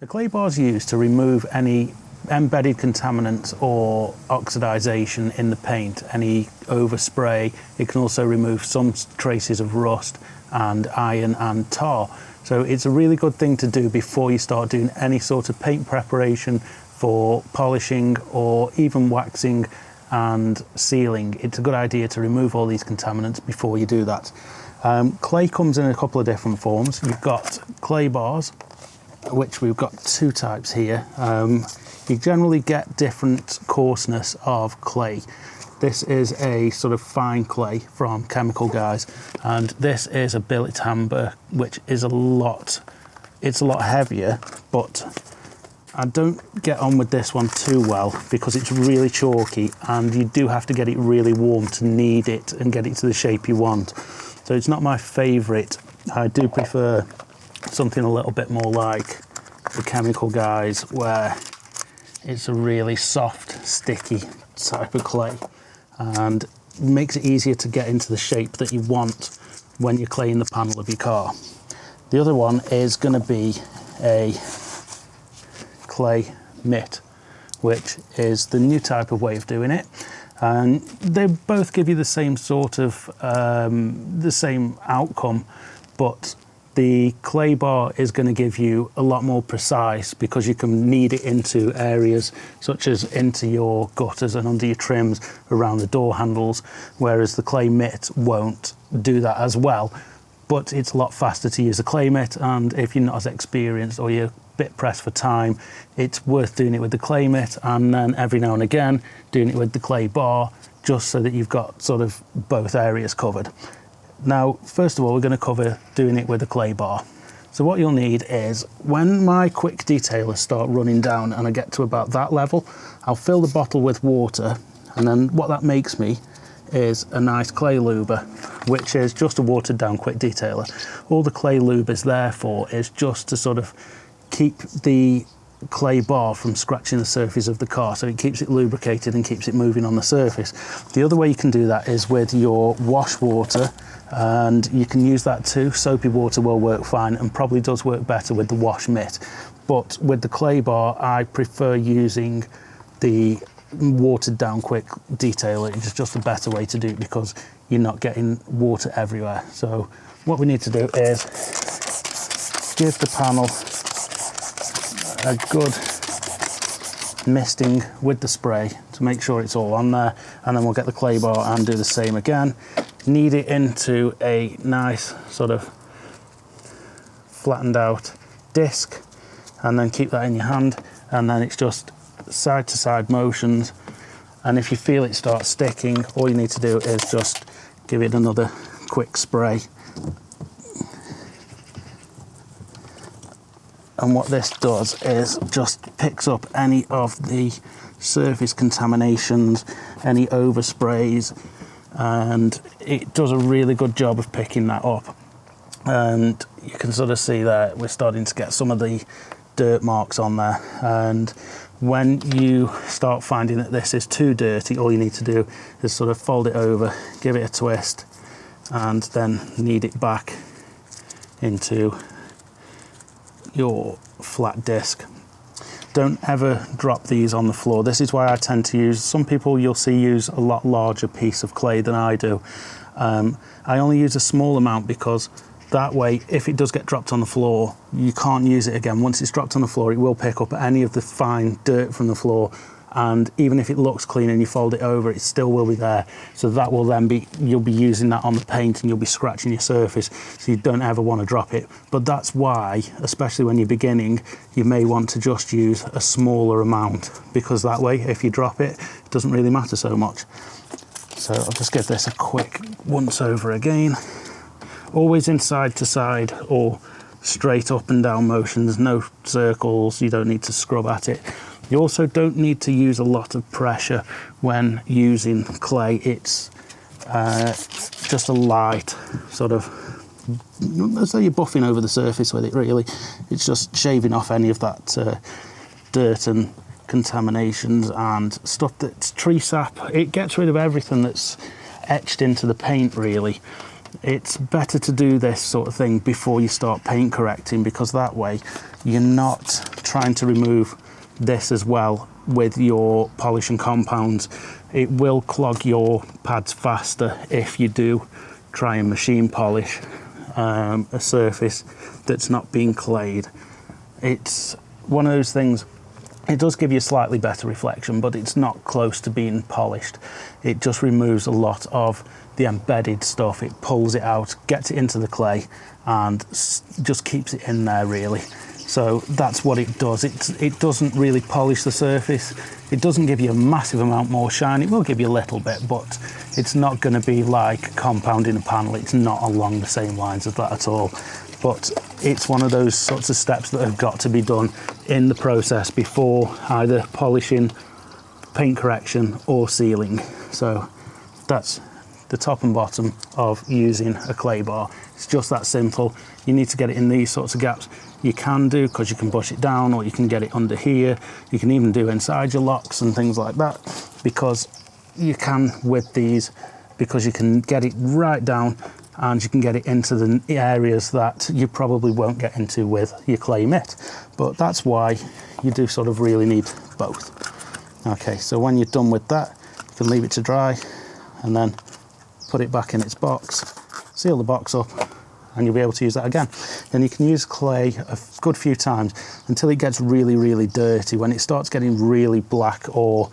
The clay bar is used to remove any embedded contaminants or oxidization in the paint, any overspray. It can also remove some traces of rust and iron and tar. So it's a really good thing to do before you start doing any sort of paint preparation for polishing or even waxing and sealing. It's a good idea to remove all these contaminants before you do that. Clay comes in a couple of different forms. You've got clay bars, which we've got two types here. You generally get different coarseness of clay. This is a sort of fine clay from Chemical Guys, and this is a billet amber, which is it's a lot heavier, but I don't get on with this one too well because it's really chalky and you do have to get it really warm to knead it and get it to the shape you want. So it's not my favourite. I do prefer something a little bit more like the Chemical Guys, where it's a really soft, sticky type of clay and makes it easier to get into the shape that you want when you're claying the panel of your car. The other one is going to be a Clay Mitt, which is the new type of way of doing it. And they both give you the same sort of, the same outcome, but the clay bar is going to give you a lot more precise because you can knead it into areas such as into your gutters and under your trims around the door handles, whereas the clay mitt won't do that as well. But it's a lot faster to use a clay mitt, and if you're not as experienced or you're a bit pressed for time, it's worth doing it with the clay mitt and then every now and again doing it with the clay bar, just so that you've got sort of both areas covered. Now, first of all, we're going to cover doing it with a clay bar. So what you'll need is, when my quick detailers start running down and I get to about that level, I'll fill the bottle with water, and then what that makes me is a nice clay luber, which is just a watered down quick detailer. All the clay lube is there for is just to sort of keep the clay bar from scratching the surface of the car, so it keeps it lubricated and keeps it moving on the surface. The other way you can do that is with your wash water, and you can use that too. Soapy water will work fine and probably does work better with the wash mitt, but with the clay bar I prefer using the watered down quick detailer. It's just a better way to do it because you're not getting water everywhere. So what we need to do is give the panel a good misting with the spray to make sure it's all on there, and then we'll get the clay bar and do the same again. Knead it into a nice sort of flattened out disc, and then keep that in your hand, and then it's just side to side motions, and if you feel it start sticking, all you need to do is just give it another quick spray. And what this does is just picks up any of the surface contaminations, any oversprays, and it does a really good job of picking that up. And you can sort of see that we're starting to get some of the dirt marks on there, and when you start finding that this is too dirty, all you need to do is sort of fold it over, give it a twist, and then knead it back into your flat disc. Don't ever drop these on the floor. This is why I tend to use, some people you'll see use a lot larger piece of clay than I do. I only use a small amount because that way, if it does get dropped on the floor, you can't use it again. Once it's dropped on the floor, it will pick up any of the fine dirt from the floor, and even if it looks clean and you fold it over, it still will be there. So that will then be, you'll be using that on the paint and you'll be scratching your surface, so you don't ever want to drop it. But that's why, especially when you're beginning, you may want to just use a smaller amount, because that way, if you drop it, it doesn't really matter so much. So I'll just give this a quick once over again. Always in side to side or straight up and down motions, no circles, you don't need to scrub at it. You also don't need to use a lot of pressure when using clay. It's just a light sort of, as though you're buffing over the surface with it really. It's just shaving off any of that dirt and contaminations and stuff that's tree sap. It gets rid of everything that's etched into the paint really. It's better to do this sort of thing before you start paint correcting, because that way you're not trying to remove this as well with your polish and compounds. It will clog your pads faster if you do try and machine polish a surface that's not being clayed. It's one of those things, it does give you a slightly better reflection, but it's not close to being polished. It just removes a lot of the embedded stuff. It pulls it out, gets it into the clay, and just keeps it in there really. So that's what it does. It doesn't really polish the surface. It doesn't give you a massive amount more shine. It will give you a little bit, but it's not going to be like compounding a panel. It's not along the same lines as that at all. But it's one of those sorts of steps that have got to be done in the process before either polishing, paint correction, or sealing. So that's the top and bottom of using a clay bar. It's just that simple. You need to get it in these sorts of gaps. You can do, because you can push it down, or you can get it under here. You can even do inside your locks and things like that, because you can with these, because you can get it right down and you can get it into the areas that you probably won't get into with your Clay Mitt. But that's why you do sort of really need both. Okay, so when you're done with that, you can leave it to dry and then put it back in its box, seal the box up, and you'll be able to use that again. And you can use clay a good few times until it gets really, really dirty. When it starts getting really black or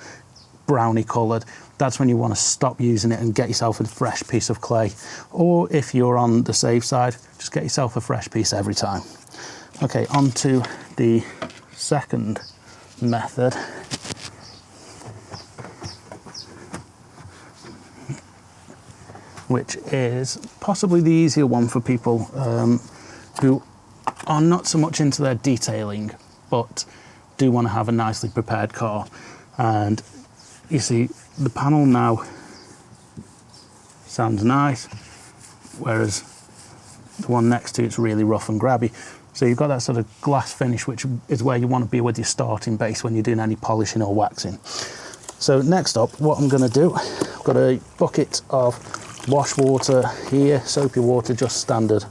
browny coloured, that's when you want to stop using it and get yourself a fresh piece of clay. Or if you're on the safe side, just get yourself a fresh piece every time. Okay, on to the second method. Which is possibly the easier one for people who are not so much into their detailing, but do want to have a nicely prepared car. And you see, the panel now sounds nice, whereas the one next to it's really rough and grabby. So you've got that sort of glass finish, which is where you want to be with your starting base when you're doing any polishing or waxing. So next up, what I'm going to do, I've got a bucket of wash water here, soapy water, just standard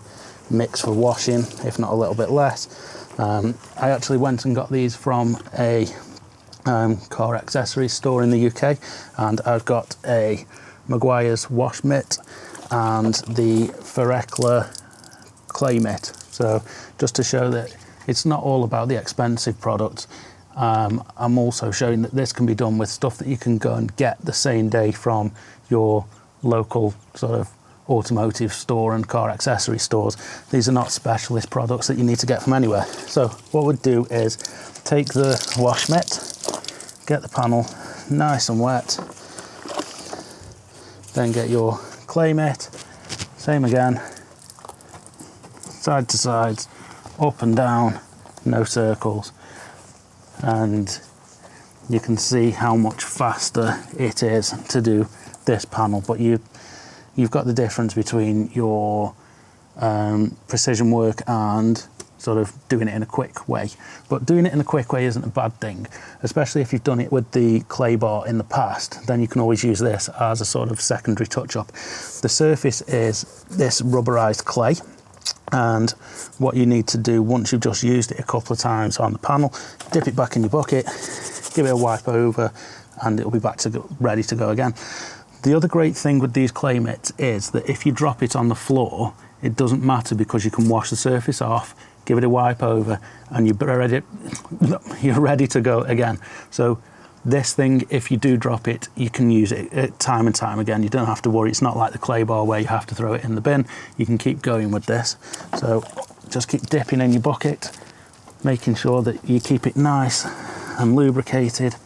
mix for washing, if not a little bit less. I actually went and got these from a car accessory store in the UK, and I've got a Meguiars wash mitt and the Farecla Clay mitt. So just to show that it's not all about the expensive products. I'm also showing that this can be done with stuff that you can go and get the same day from your local sort of automotive store and car accessory stores. These are not specialist products that you need to get from anywhere. So what we'd do is take the wash mitt, get the panel nice and wet, then get your clay mitt, same again, side to sides, up and down, no circles, and you can see how much faster it is to do this panel. But you've got the difference between your precision work and sort of doing it in a quick way. But doing it in a quick way isn't a bad thing, especially if you've done it with the clay bar in the past. Then you can always use this as a sort of secondary touch-up. The surface is this rubberized clay, and what you need to do once you've just used it a couple of times on the panel, dip it back in your bucket, give it a wipe over, and it'll be back to ready to go again. The other great thing with these clay mitts is that if you drop it on the floor, it doesn't matter, because you can wash the surface off, give it a wipe over, and you're ready to go again. So this thing, if you do drop it, you can use it time and time again. You don't have to worry. It's not like the clay bar where you have to throw it in the bin. You can keep going with this. So just keep dipping in your bucket, making sure that you keep it nice and lubricated.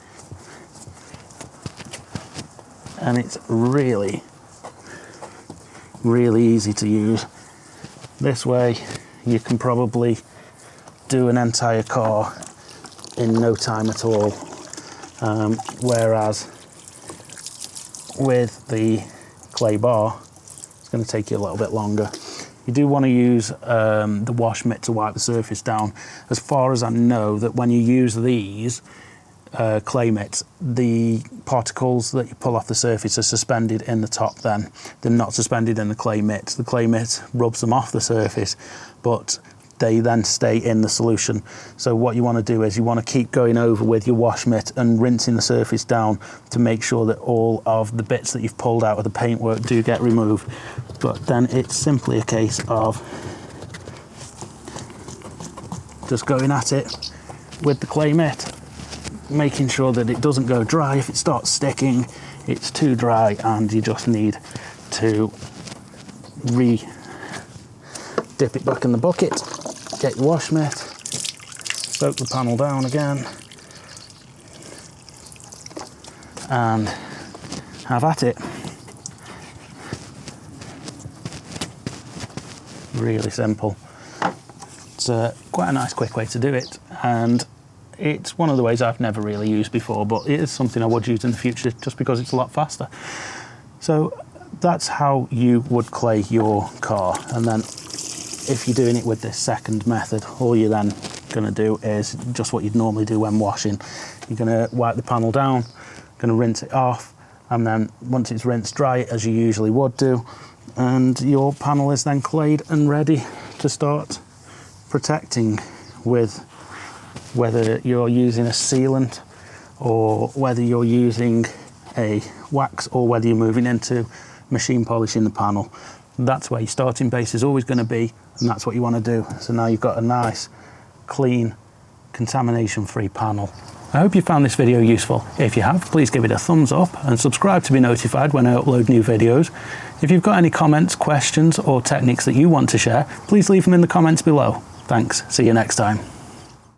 And it's really, really easy to use. This way you can probably do an entire car in no time at all, whereas with the clay bar it's going to take you a little bit longer. You do want to use the wash mitt to wipe the surface down. As far as I know, that when you use these, Clay Mitt, the particles that you pull off the surface are suspended in the top then. They're not suspended in the Clay Mitt. The Clay Mitt rubs them off the surface, but they then stay in the solution. So what you want to do is you want to keep going over with your wash mitt and rinsing the surface down to make sure that all of the bits that you've pulled out of the paintwork do get removed. But then it's simply a case of just going at it with the Clay Mitt, making sure that it doesn't go dry. If it starts sticking, it's too dry and you just need to dip it back in the bucket, get your wash mitt, soak the panel down again, and have at it. Really simple. It's quite a nice quick way to do it, and it's one of the ways I've never really used before, but it is something I would use in the future just because it's a lot faster. So that's how you would clay your car. And then if you're doing it with this second method, all you're then going to do is just what you'd normally do when washing. You're going to wipe the panel down, going to rinse it off, and then once it's rinsed, dry it as you usually would do, and your panel is then clayed and ready to start protecting with, whether you're using a sealant or whether you're using a wax or whether you're moving into machine polishing the panel. That's where your starting base is always going to be, and that's what you want to do. So now you've got a nice, clean, contamination-free panel. I hope you found this video useful. If you have, please give it a thumbs up and subscribe to be notified when I upload new videos. If you've got any comments, questions, or techniques that you want to share, please leave them in the comments below. Thanks. See you next time.